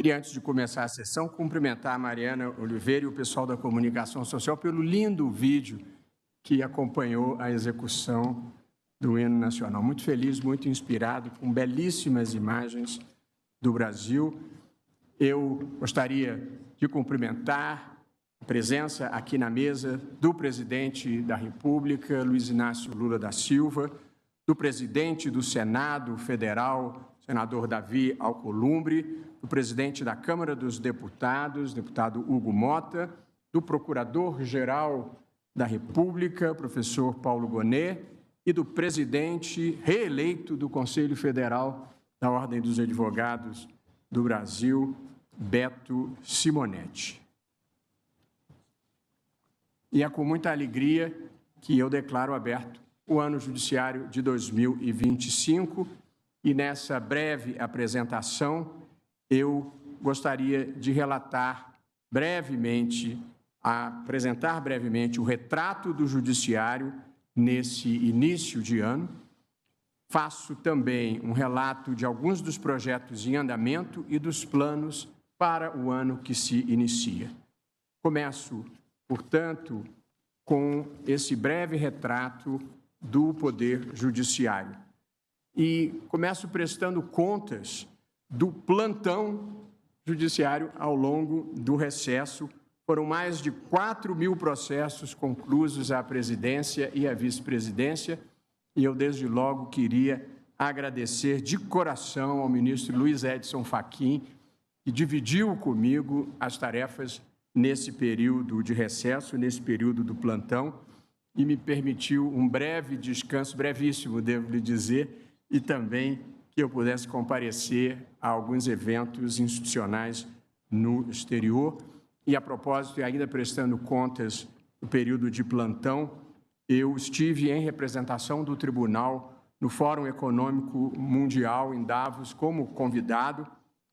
Queria, antes de começar a sessão, cumprimentar a Mariana Oliveira e o pessoal da comunicação social pelo lindo vídeo que acompanhou a execução do hino nacional. Muito feliz, muito inspirado, com belíssimas imagens do Brasil. Eu gostaria de cumprimentar a presença aqui na mesa do presidente da República, Luiz Inácio Lula da Silva, do presidente do Senado Federal, senador Davi Alcolumbre, do presidente da Câmara dos Deputados, deputado Hugo Mota, do procurador-geral da República, professor Paulo Gonet, e do presidente reeleito do Conselho Federal da Ordem dos Advogados do Brasil, Beto Simonetti. E é com muita alegria que eu declaro aberto o ano judiciário de 2025 e nessa breve apresentação eu gostaria de apresentar brevemente o retrato do judiciário nesse início de ano. Faço também um relato de alguns dos projetos em andamento e dos planos para o ano que se inicia. Começo, portanto, com esse breve retrato do Poder Judiciário. E começo prestando contas do plantão judiciário ao longo do recesso. Foram mais de 4.000 processos conclusos à presidência e à vice-presidência, e eu, desde logo, queria agradecer de coração ao ministro Luiz Edson Fachin, que dividiu comigo as tarefas nesse período de recesso, nesse período do plantão, e me permitiu um breve descanso, brevíssimo, devo lhe dizer, e também que eu pudesse comparecer a alguns eventos institucionais no exterior. E, a propósito, e ainda prestando contas do período de plantão, eu estive em representação do Tribunal no Fórum Econômico Mundial em Davos como convidado,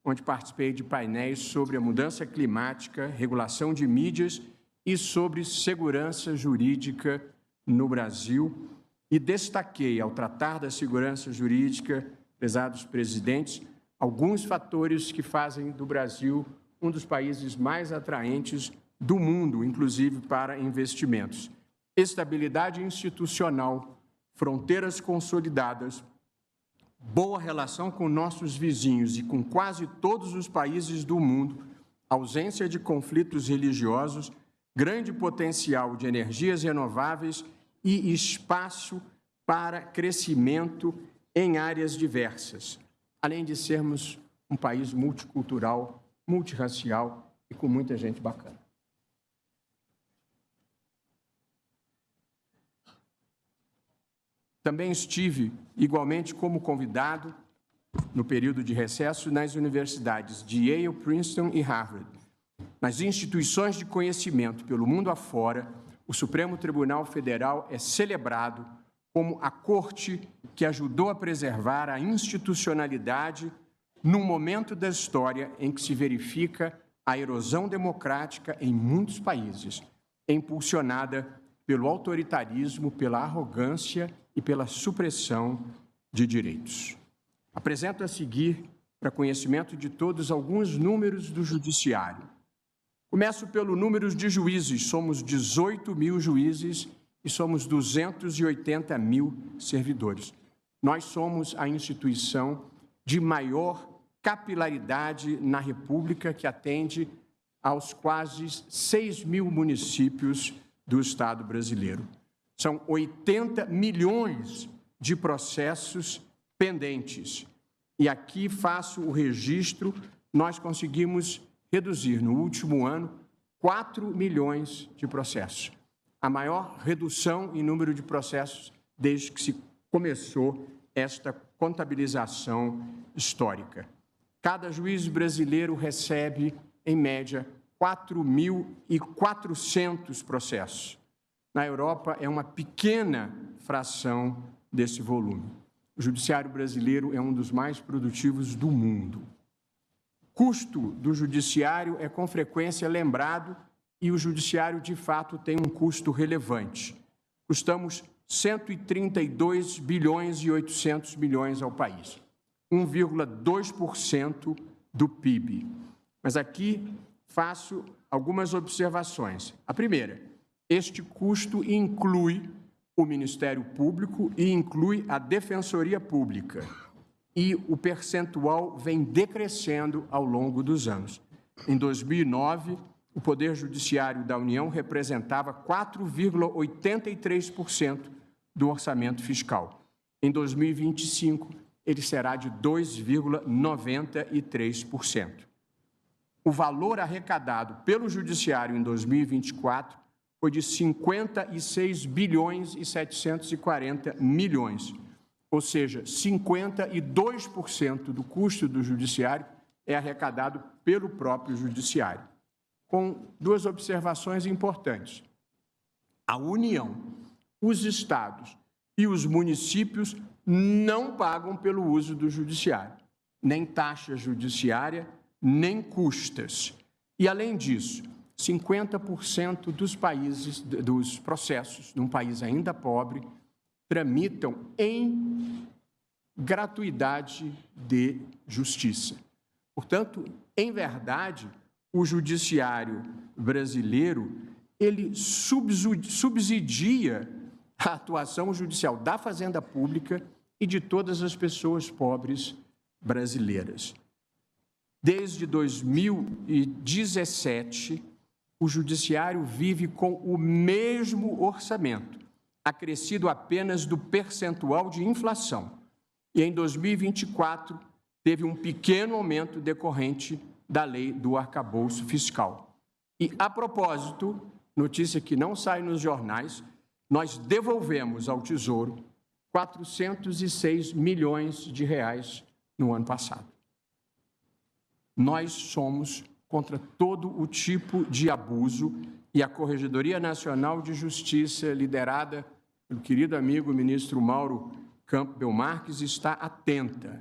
onde participei de painéis sobre a mudança climática, regulação de mídias e sobre segurança jurídica no Brasil. E destaquei, ao tratar da segurança jurídica, prezados presidentes, alguns fatores que fazem do Brasil um dos países mais atraentes do mundo, inclusive para investimentos. Estabilidade institucional, fronteiras consolidadas, boa relação com nossos vizinhos e com quase todos os países do mundo, ausência de conflitos religiosos, grande potencial de energias renováveis e espaço para crescimento em áreas diversas, além de sermos um país multicultural, multirracial e com muita gente bacana. Também estive, igualmente como convidado, no período de recesso, nas universidades de Yale, Princeton e Harvard. Nas instituições de conhecimento pelo mundo afora, o Supremo Tribunal Federal é celebrado como a corte que ajudou a preservar a institucionalidade num momento da história em que se verifica a erosão democrática em muitos países, impulsionada pelo autoritarismo, pela arrogância e pela supressão de direitos. Apresento a seguir, para conhecimento de todos, alguns números do Judiciário. Começo pelo número de juízes. Somos 18.000 juízes e somos 280.000 servidores. Nós somos a instituição de maior capilaridade na República, que atende aos quase 6.000 municípios do Estado brasileiro. São 80 milhões de processos pendentes. E aqui faço o registro, nós conseguimos reduzir no último ano 4 milhões de processos. A maior redução em número de processos desde que se começou esta contabilização histórica. Cada juiz brasileiro recebe, em média, 4.400 processos. Na Europa, é uma pequena fração desse volume. O judiciário brasileiro é um dos mais produtivos do mundo. O custo do judiciário é, com frequência, lembrado, e o judiciário, de fato, tem um custo relevante. Custamos 132 bilhões e 800 milhões ao país, 1,2% do PIB. Mas aqui faço algumas observações. A primeira, este custo inclui o Ministério Público e inclui a Defensoria Pública. E o percentual vem decrescendo ao longo dos anos. Em 2009, o Poder Judiciário da União representava 4,83% do orçamento fiscal. Em 2025, ele será de 2,93%. O valor arrecadado pelo Judiciário em 2024 foi de 56 bilhões e 740 milhões, ou seja, 52% do custo do Judiciário é arrecadado pelo próprio Judiciário. Com duas observações importantes. A União, os estados e os municípios não pagam pelo uso do Judiciário, nem taxa judiciária, nem custas. E, além disso, 50% dos processos, num país ainda pobre, tramitam em gratuidade de justiça. Portanto, em verdade, o judiciário brasileiro, ele subsidia a atuação judicial da Fazenda Pública e de todas as pessoas pobres brasileiras. Desde 2017, o Judiciário vive com o mesmo orçamento, acrescido apenas do percentual de inflação. E em 2024, teve um pequeno aumento decorrente da lei do arcabouço fiscal. E, a propósito, notícia que não sai nos jornais, nós devolvemos ao Tesouro 406 milhões de reais no ano passado. Nós somos contra todo o tipo de abuso e a Corregedoria Nacional de Justiça, liderada pelo querido amigo ministro Mauro Campbell Marques, está atenta.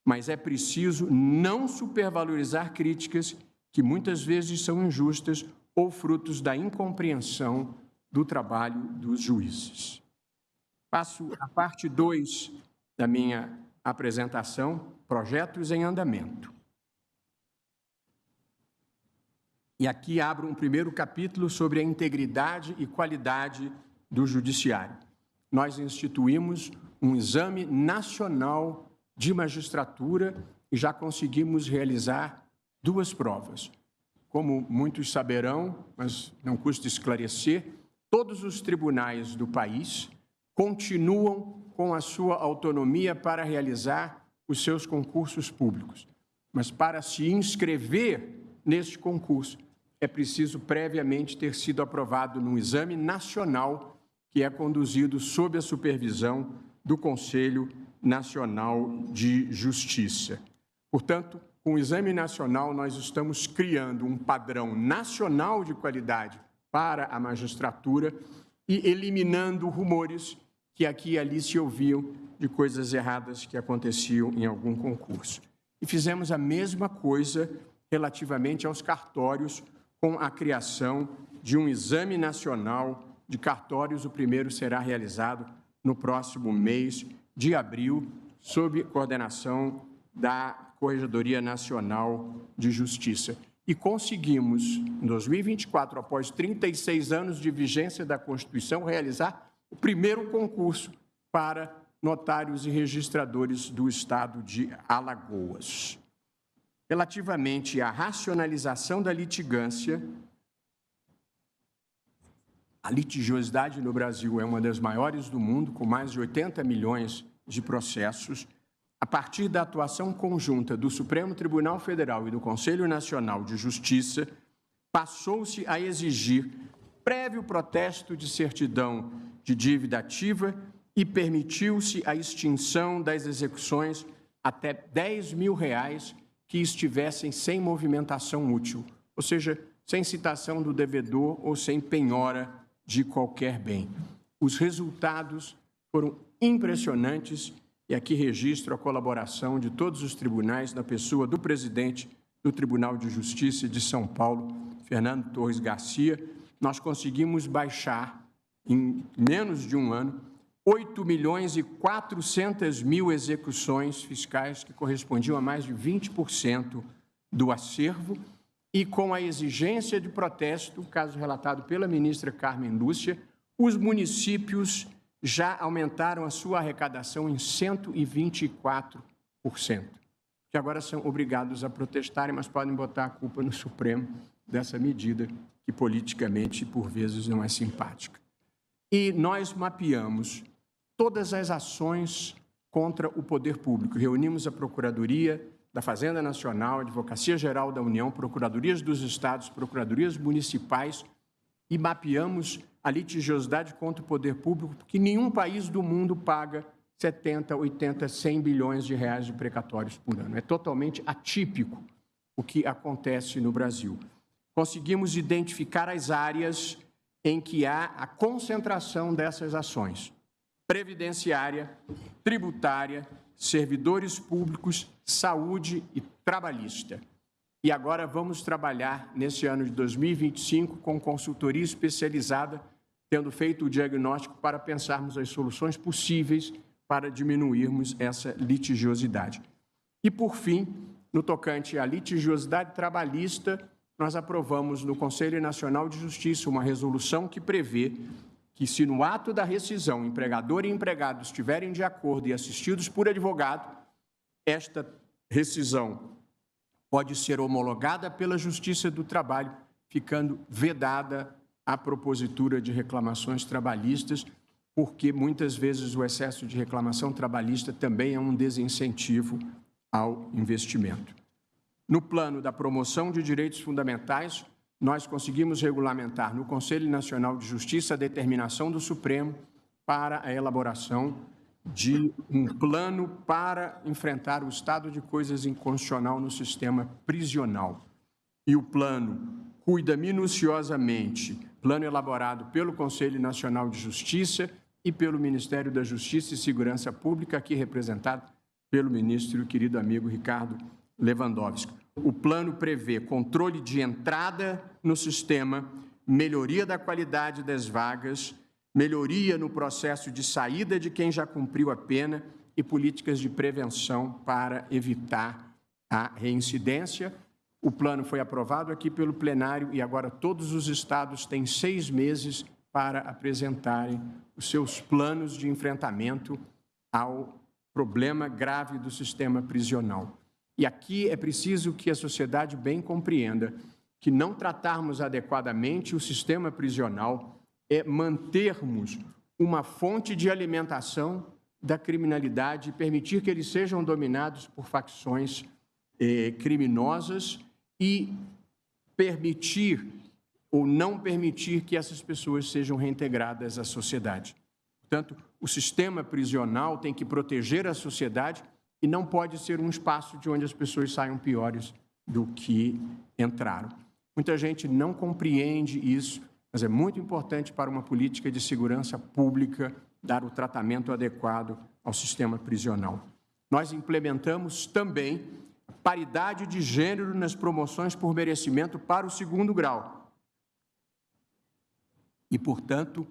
Mas é preciso não supervalorizar críticas que muitas vezes são injustas ou frutos da incompreensão do trabalho dos juízes. Passo a parte 2 da minha apresentação, projetos em andamento. E aqui abro um primeiro capítulo sobre a integridade e qualidade do judiciário. Nós instituímos um exame nacional de magistratura e já conseguimos realizar 2 provas. Como muitos saberão, mas não custa esclarecer, todos os tribunais do país continuam com a sua autonomia para realizar os seus concursos públicos. Mas para se inscrever neste concurso, é preciso previamente ter sido aprovado num exame nacional que é conduzido sob a supervisão do Conselho Nacional de Justiça. Portanto, com o Exame Nacional, nós estamos criando um padrão nacional de qualidade para a magistratura e eliminando rumores que aqui e ali se ouviam de coisas erradas que aconteciam em algum concurso. E fizemos a mesma coisa relativamente aos cartórios, com a criação de um Exame Nacional de Cartórios. O primeiro será realizado no próximo mês de abril, sob coordenação da Corregedoria Nacional de Justiça. E conseguimos, em 2024, após 36 anos de vigência da Constituição, realizar o primeiro concurso para notários e registradores do Estado de Alagoas. Relativamente à racionalização da litigância, a litigiosidade no Brasil é uma das maiores do mundo, com mais de 80 milhões de processos. A partir da atuação conjunta do Supremo Tribunal Federal e do Conselho Nacional de Justiça, passou-se a exigir prévio protesto de certidão de dívida ativa e permitiu-se a extinção das execuções até R$10 mil que estivessem sem movimentação útil, ou seja, sem citação do devedor ou sem penhora de qualquer bem. Os resultados foram impressionantes e aqui registro a colaboração de todos os tribunais na pessoa do presidente do Tribunal de Justiça de São Paulo, Fernando Torres Garcia. Nós conseguimos baixar, em menos de um ano, 8.400.000 execuções fiscais, que correspondiam a mais de 20% do acervo, e com a exigência de protesto, caso relatado pela ministra Carmen Lúcia, os municípios já aumentaram a sua arrecadação em 124%, que agora são obrigados a protestarem, mas podem botar a culpa no Supremo dessa medida, que politicamente, por vezes, não é simpática. E nós mapeamos todas as ações contra o poder público. Reunimos a Procuradoria da Fazenda Nacional, a Advocacia Geral da União, Procuradorias dos Estados, Procuradorias Municipais e mapeamos a litigiosidade contra o poder público, porque nenhum país do mundo paga 70, 80, 100 bilhões de reais de precatórios por ano. É totalmente atípico o que acontece no Brasil. Conseguimos identificar as áreas em que há a concentração dessas ações: previdenciária, tributária, servidores públicos, saúde e trabalhista. E agora vamos trabalhar, nesse ano de 2025, com consultoria especializada, tendo feito o diagnóstico para pensarmos as soluções possíveis para diminuirmos essa litigiosidade. E, por fim, no tocante à litigiosidade trabalhista, nós aprovamos no Conselho Nacional de Justiça uma resolução que prevê que, se no ato da rescisão empregador e empregado estiverem de acordo e assistidos por advogado, esta rescisão pode ser homologada pela Justiça do Trabalho, ficando vedada a propositura de reclamações trabalhistas, porque muitas vezes o excesso de reclamação trabalhista também é um desincentivo ao investimento. No plano da promoção de direitos fundamentais, nós conseguimos regulamentar no Conselho Nacional de Justiça a determinação do Supremo para a elaboração de um plano para enfrentar o estado de coisas inconstitucional no sistema prisional. E o plano cuida minuciosamente, plano elaborado pelo Conselho Nacional de Justiça e pelo Ministério da Justiça e Segurança Pública, aqui representado pelo ministro, querido amigo Ricardo Lewandowski. O plano prevê controle de entrada no sistema, melhoria da qualidade das vagas, melhoria no processo de saída de quem já cumpriu a pena e políticas de prevenção para evitar a reincidência. O plano foi aprovado aqui pelo plenário e agora todos os estados têm 6 meses para apresentarem os seus planos de enfrentamento ao problema grave do sistema prisional. E aqui é preciso que a sociedade bem compreenda que não tratarmos adequadamente o sistema prisional é mantermos uma fonte de alimentação da criminalidade e permitir que eles sejam dominados por facções criminosas e permitir ou não permitir que essas pessoas sejam reintegradas à sociedade. Portanto, o sistema prisional tem que proteger a sociedade e não pode ser um espaço de onde as pessoas saiam piores do que entraram. Muita gente não compreende isso, mas é muito importante para uma política de segurança pública dar o tratamento adequado ao sistema prisional. Nós implementamos também a paridade de gênero nas promoções por merecimento para o 2º grau. E, portanto,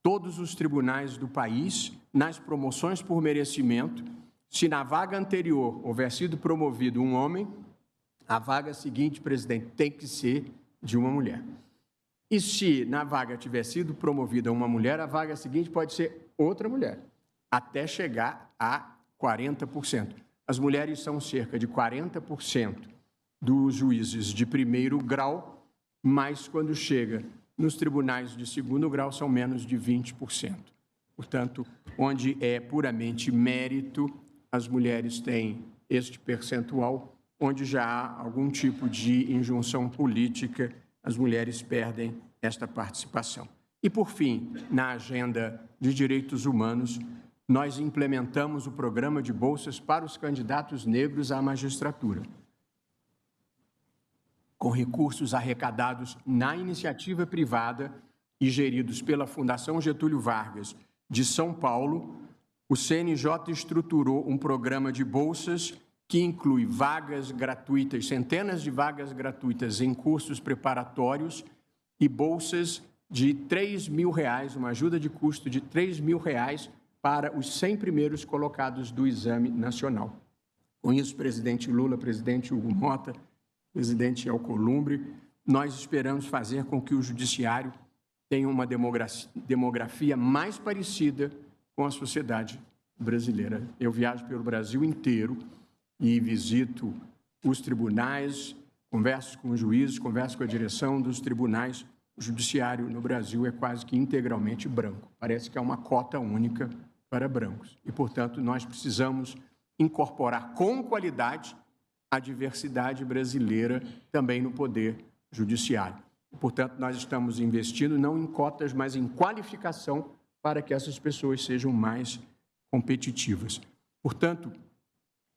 todos os tribunais do país, nas promoções por merecimento, se na vaga anterior houver sido promovido um homem, a vaga seguinte, presidente, tem que ser de uma mulher. E se na vaga tiver sido promovida uma mulher, a vaga seguinte pode ser outra mulher, até chegar a 40%. As mulheres são cerca de 40% dos juízes de 1º grau, mas quando chega nos tribunais de 2º grau são menos de 20%. Portanto, onde é puramente mérito, as mulheres têm este percentual, onde já há algum tipo de injunção política, as mulheres perdem esta participação. E, por fim, na agenda de direitos humanos, nós implementamos o programa de bolsas para os candidatos negros à magistratura, com recursos arrecadados na iniciativa privada e geridos pela Fundação Getúlio Vargas de São Paulo. O CNJ estruturou um programa de bolsas que inclui vagas gratuitas, centenas de vagas gratuitas em cursos preparatórios e bolsas de R$3.000, uma ajuda de custo de R$3.000 para os 100 primeiros colocados do Exame Nacional. Com isso, presidente Lula, presidente Hugo Mota, presidente Alcolumbre, nós esperamos fazer com que o judiciário tenha uma demografia mais parecida com a sociedade brasileira. Eu viajo pelo Brasil inteiro e visito os tribunais, converso com os juízes, converso com a direção dos tribunais. O judiciário no Brasil é quase que integralmente branco. Parece que é uma cota única para brancos. E, portanto, nós precisamos incorporar com qualidade a diversidade brasileira também no poder judiciário. Portanto, nós estamos investindo não em cotas, mas em qualificação para que essas pessoas sejam mais competitivas. Portanto,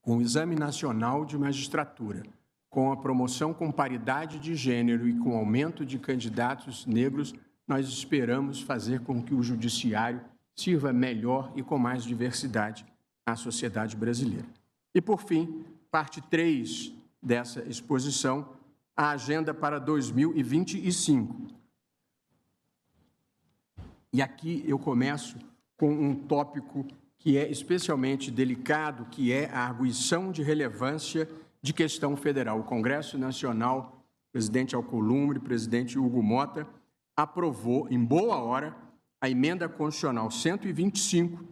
com o Exame Nacional de Magistratura, com a promoção com paridade de gênero e com o aumento de candidatos negros, nós esperamos fazer com que o judiciário sirva melhor e com mais diversidade à sociedade brasileira. E, por fim, parte 3 dessa exposição, a agenda para 2025. E aqui eu começo com um tópico que é especialmente delicado, que é a arguição de relevância de questão federal. O Congresso Nacional, presidente Alcolumbre, presidente Hugo Motta, aprovou, em boa hora, a emenda constitucional 125,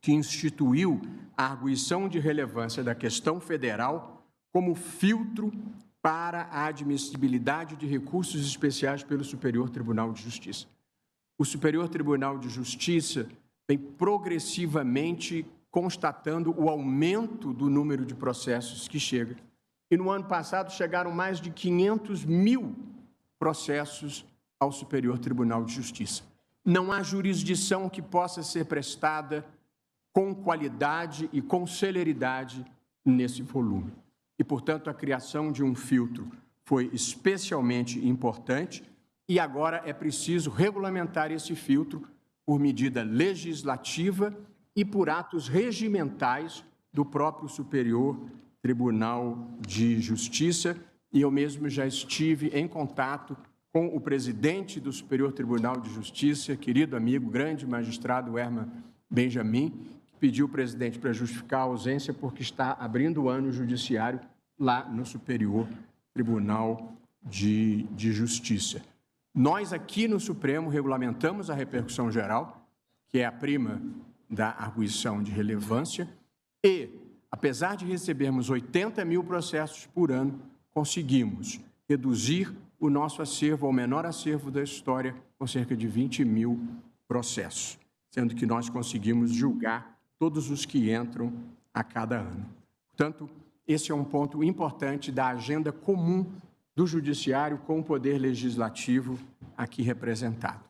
que instituiu a arguição de relevância da questão federal como filtro para a admissibilidade de recursos especiais pelo Superior Tribunal de Justiça. O Superior Tribunal de Justiça vem progressivamente constatando o aumento do número de processos que chega. E no ano passado chegaram mais de 500 mil processos ao Superior Tribunal de Justiça. Não há jurisdição que possa ser prestada com qualidade e com celeridade nesse volume. E, portanto, a criação de um filtro foi especialmente importante e agora é preciso regulamentar esse filtro por medida legislativa e por atos regimentais do próprio Superior Tribunal de Justiça. E eu mesmo já estive em contato com o presidente do Superior Tribunal de Justiça, querido amigo, grande magistrado Herman Benjamin, que pediu o presidente para justificar a ausência porque está abrindo o ano judiciário lá no Superior Tribunal de Justiça. Nós aqui no Supremo regulamentamos a repercussão geral, que é a prima da arguição de relevância, e, apesar de recebermos 80 mil processos por ano, conseguimos reduzir o nosso acervo ao menor acervo da história, com cerca de 20 mil processos, sendo que nós conseguimos julgar todos os que entram a cada ano. Portanto, esse é um ponto importante da agenda comum do Judiciário com o Poder Legislativo aqui representado.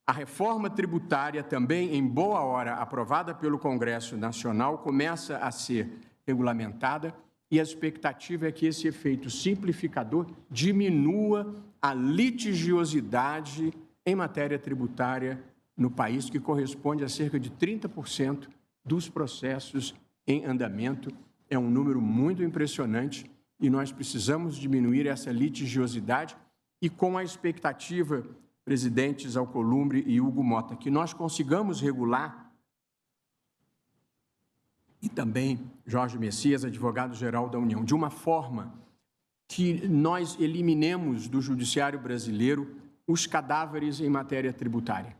A reforma tributária, também em boa hora aprovada pelo Congresso Nacional, começa a ser regulamentada e a expectativa é que esse efeito simplificador diminua a litigiosidade em matéria tributária no país, que corresponde a cerca de 30% dos processos em andamento. É um número muito impressionante e nós precisamos diminuir essa litigiosidade e com a expectativa, presidentes Alcolumbre e Hugo Motta, que nós consigamos regular, e também Jorge Messias, advogado-geral da União, de uma forma que nós eliminemos do judiciário brasileiro os cadáveres em matéria tributária.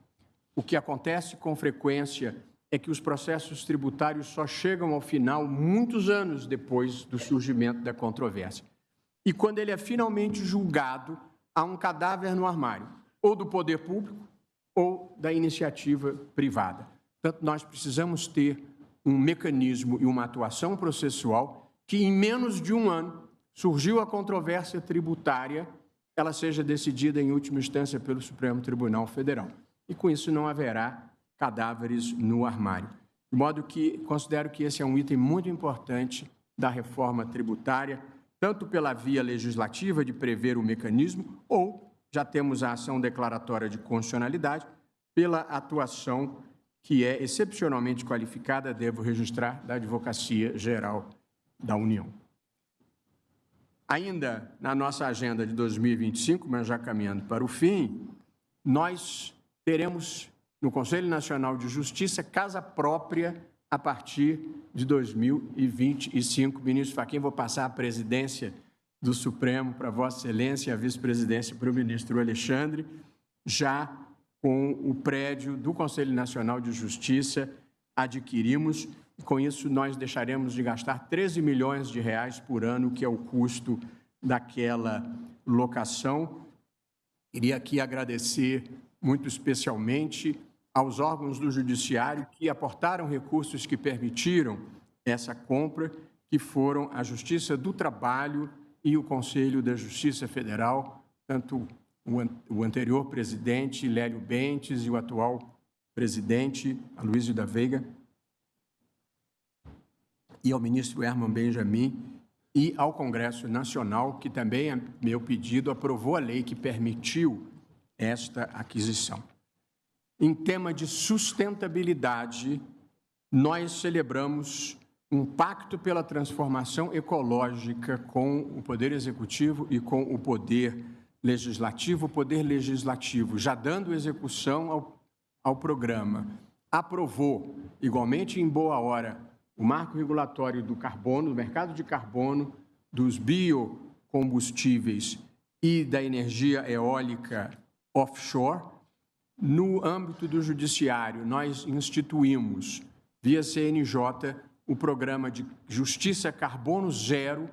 O que acontece com frequência é que os processos tributários só chegam ao final muitos anos depois do surgimento da controvérsia. E quando ele é finalmente julgado, há um cadáver no armário, ou do poder público ou da iniciativa privada. Portanto, nós precisamos ter um mecanismo e uma atuação processual que, em menos de um ano, surgiu a controvérsia tributária, ela seja decidida em última instância pelo Supremo Tribunal Federal. E com isso não haverá cadáveres no armário. De modo que considero que esse é um item muito importante da reforma tributária, tanto pela via legislativa de prever o mecanismo, ou já temos a ação declaratória de constitucionalidade, pela atuação que é excepcionalmente qualificada, devo registrar, da Advocacia Geral da União. Ainda na nossa agenda de 2025, mas já caminhando para o fim, nós teremos no Conselho Nacional de Justiça casa própria a partir de 2025. Ministro Fachin, vou passar a presidência do Supremo para Vossa Excelência e a vice-presidência para o ministro Alexandre, já com o prédio do Conselho Nacional de Justiça adquirimos. Com isso, nós deixaremos de gastar 13 milhões de reais por ano, que é o custo daquela locação. Queria aqui agradecer muito especialmente aos órgãos do Judiciário que aportaram recursos que permitiram essa compra, que foram a Justiça do Trabalho e o Conselho da Justiça Federal, tanto o anterior presidente, Lélio Bentes, e o atual presidente, Aloysio da Veiga, e ao ministro Herman Benjamin, e ao Congresso Nacional, que também, a meu pedido, aprovou a lei que permitiu esta aquisição. Em tema de sustentabilidade, nós celebramos um pacto pela transformação ecológica com o Poder Executivo e com o Poder Legislativo. O Poder Legislativo, já dando execução ao programa, aprovou, igualmente em boa hora, o marco regulatório do carbono, do mercado de carbono, dos biocombustíveis e da energia eólica offshore. No âmbito do Judiciário, nós instituímos, via CNJ, o programa de Justiça Carbono Zero.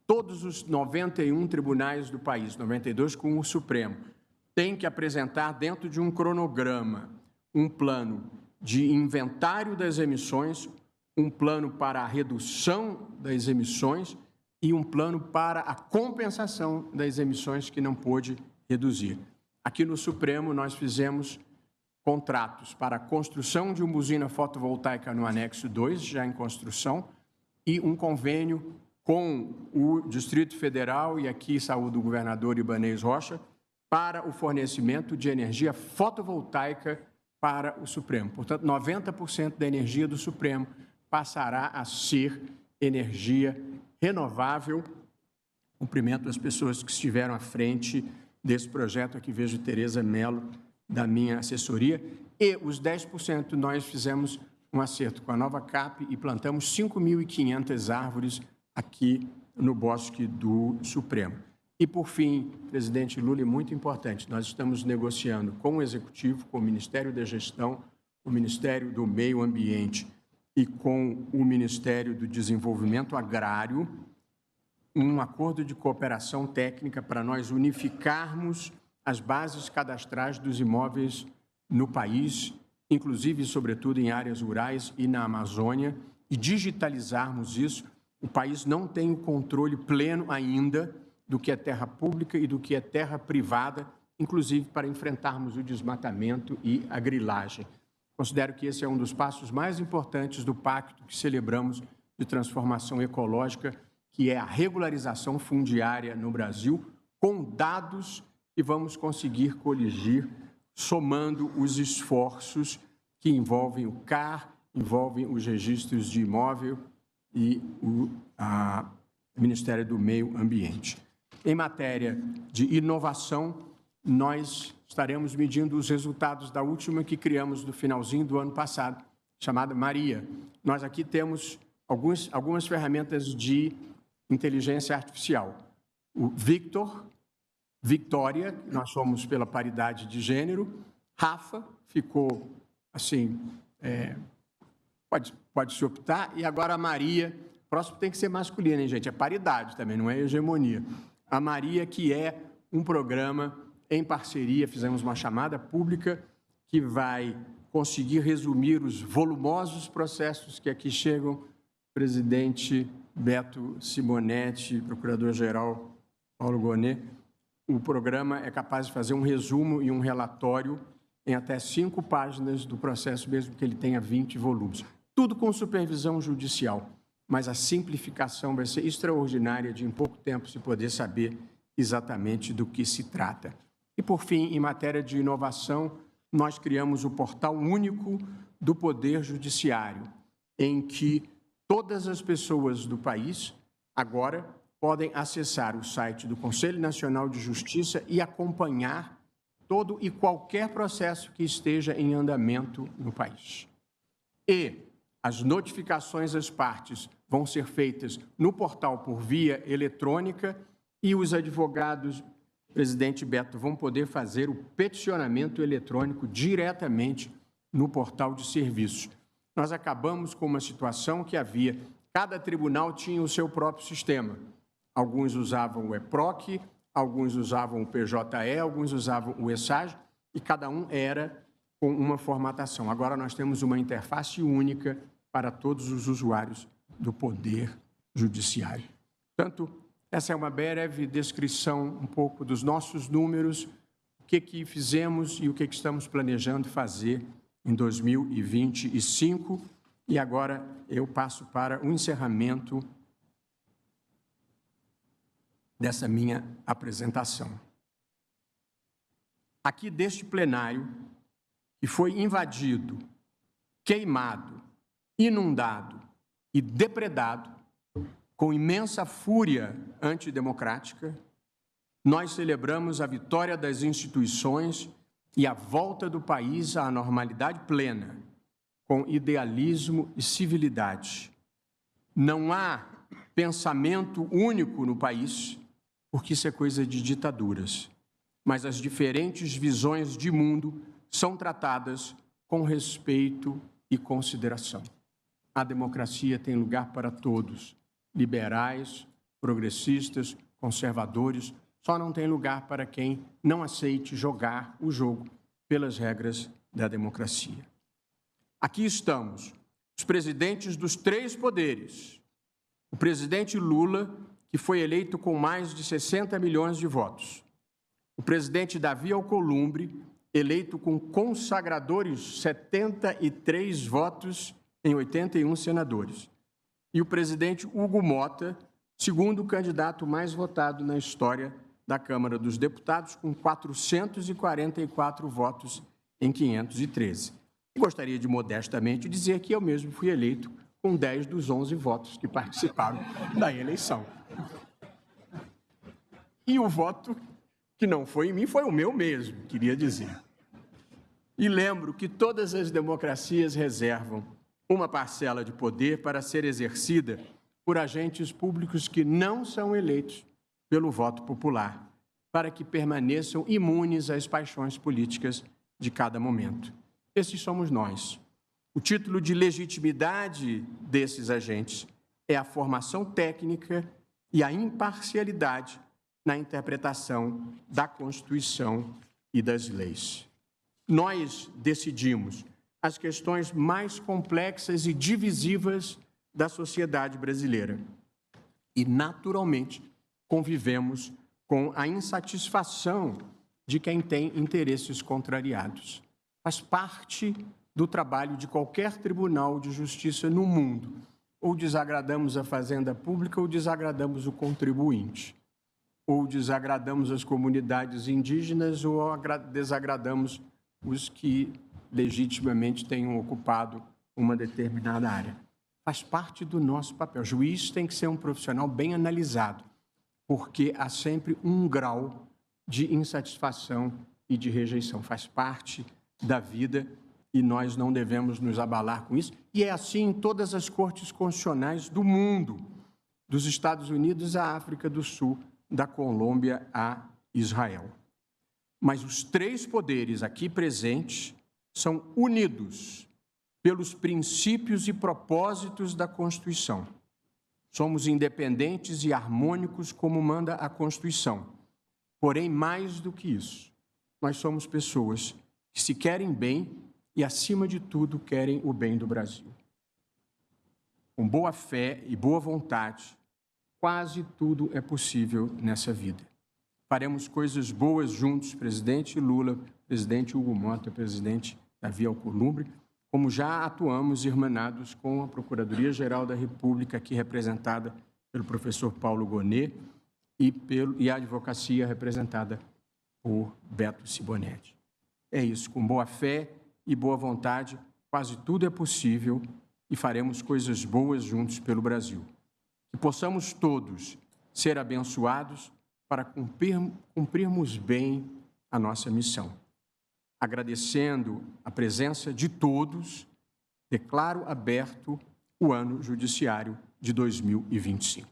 Todos os 91 tribunais do país, 92 com o Supremo, têm que apresentar, dentro de um cronograma, um plano de inventário das emissões, um plano para a redução das emissões e um plano para a compensação das emissões que não pôde reduzir. Aqui no Supremo, nós fizemos contratos para a construção de uma usina fotovoltaica no anexo 2, já em construção, e um convênio com o Distrito Federal, e aqui saúdo o governador Ibanez Rocha, para o fornecimento de energia fotovoltaica para o Supremo. Portanto, 90% da energia do Supremo passará a ser energia renovável. Cumprimento as pessoas que estiveram à frente desse projeto. Aqui vejo Tereza Mello, da minha assessoria. E os 10% nós fizemos um acerto com a Nova Cap e plantamos 5.500 árvores aqui no Bosque do Supremo. E, por fim, presidente Lula, é muito importante, nós estamos negociando com o Executivo, com o Ministério da Gestão, o Ministério do Meio Ambiente e com o Ministério do Desenvolvimento Agrário, um acordo de cooperação técnica para nós unificarmos as bases cadastrais dos imóveis no país, inclusive e sobretudo em áreas rurais e na Amazônia, e digitalizarmos isso. O país não tem o controle pleno ainda do que é terra pública e do que é terra privada, inclusive para enfrentarmos o desmatamento e a grilagem. Considero que esse é um dos passos mais importantes do pacto que celebramos de transformação ecológica, que é a regularização fundiária no Brasil, com dados que vamos conseguir coligir, somando os esforços que envolvem o CAR, envolvem os registros de imóvel e o Ministério do Meio Ambiente. Em matéria de inovação, nós estaremos medindo os resultados da última que criamos no finalzinho do ano passado, chamada Maria. Nós aqui temos algumas ferramentas de inteligência artificial. O Victoria, nós somos pela paridade de gênero. Rafa ficou assim, pode-se optar. E agora a Maria, próximo tem que ser masculino, hein, gente? É paridade também, não é hegemonia. A Maria, que é um programa em parceria, fizemos uma chamada pública que vai conseguir resumir os volumosos processos que aqui chegam. Presidente Beto Simonetti, Procurador-Geral Paulo Gonet, o programa é capaz de fazer um resumo e um relatório em até 5 páginas do processo, mesmo que ele tenha 20 volumes. Tudo com supervisão judicial, mas a simplificação vai ser extraordinária de, em pouco tempo, se poder saber exatamente do que se trata. E, por fim, em matéria de inovação, nós criamos o Portal Único do Poder Judiciário, em que todas as pessoas do país agora podem acessar o site do Conselho Nacional de Justiça e acompanhar todo e qualquer processo que esteja em andamento no país. E as notificações às partes vão ser feitas no portal por via eletrônica E os advogados, presidente Beto, vão poder fazer o peticionamento eletrônico diretamente no portal de serviços. Nós acabamos com uma situação que havia, cada tribunal tinha o seu próprio sistema. Alguns usavam o EPROC, alguns usavam o PJE, alguns usavam o ESAG, e cada um era com uma formatação. Agora nós temos uma interface única para todos os usuários do Poder Judiciário. Portanto, essa é uma breve descrição um pouco dos nossos números, o que fizemos e o que estamos planejando fazer em 2025. E agora eu passo para o encerramento dessa minha apresentação. Aqui deste plenário, que foi invadido, queimado, inundado e depredado com imensa fúria antidemocrática, nós celebramos a vitória das instituições e a volta do país à normalidade plena, com idealismo e civilidade. Não há pensamento único no país, porque isso é coisa de ditaduras, mas as diferentes visões de mundo são tratadas com respeito e consideração. A democracia tem lugar para todos, liberais, progressistas, conservadores, só não tem lugar para quem não aceite jogar o jogo pelas regras da democracia. Aqui estamos, os presidentes dos 3 poderes. O presidente Lula, que foi eleito com mais de 60 milhões de votos. O presidente Davi Alcolumbre, eleito com consagradores 73 votos em 81 senadores. E o presidente Hugo Mota, segundo candidato mais votado na história da Câmara dos Deputados, com 444 votos em 513. E gostaria de modestamente dizer que eu mesmo fui eleito com 10 dos 11 votos que participaram da eleição. E o voto que não foi em mim foi o meu mesmo, queria dizer. E lembro que todas as democracias reservam uma parcela de poder para ser exercida por agentes públicos que não são eleitos pelo voto popular, para que permaneçam imunes às paixões políticas de cada momento. Esses somos nós. O título de legitimidade desses agentes é a formação técnica e a imparcialidade na interpretação da Constituição e das leis. Nós decidimos as questões mais complexas e divisivas da sociedade brasileira. E, naturalmente, convivemos com a insatisfação de quem tem interesses contrariados. Faz parte do trabalho de qualquer tribunal de justiça no mundo. Ou desagradamos a fazenda pública ou desagradamos o contribuinte. Ou desagradamos as comunidades indígenas ou desagradamos os que legitimamente tenham ocupado uma determinada área. Faz parte do nosso papel. O juiz tem que ser um profissional bem analisado, porque há sempre um grau de insatisfação e de rejeição. Faz parte da vida e nós não devemos nos abalar com isso. E é assim em todas as cortes constitucionais do mundo, dos Estados Unidos à África do Sul, da Colômbia a Israel. Mas os 3 poderes aqui presentes são unidos pelos princípios e propósitos da Constituição. Somos independentes e harmônicos como manda a Constituição. Porém, mais do que isso, nós somos pessoas que se querem bem e, acima de tudo, querem o bem do Brasil. Com boa fé e boa vontade, quase tudo é possível nessa vida. Faremos coisas boas juntos, presidente Lula, presidente Hugo Mota, presidente Davi Alcolumbre, como já atuamos irmanados com a Procuradoria-Geral da República, aqui representada pelo professor Paulo Gonet, e a advocacia representada por Beto Simonetti. É isso, com boa fé e boa vontade, quase tudo é possível e faremos coisas boas juntos pelo Brasil. Que possamos todos ser abençoados para cumprirmos bem a nossa missão. Agradecendo a presença de todos, declaro aberto o ano judiciário de 2025.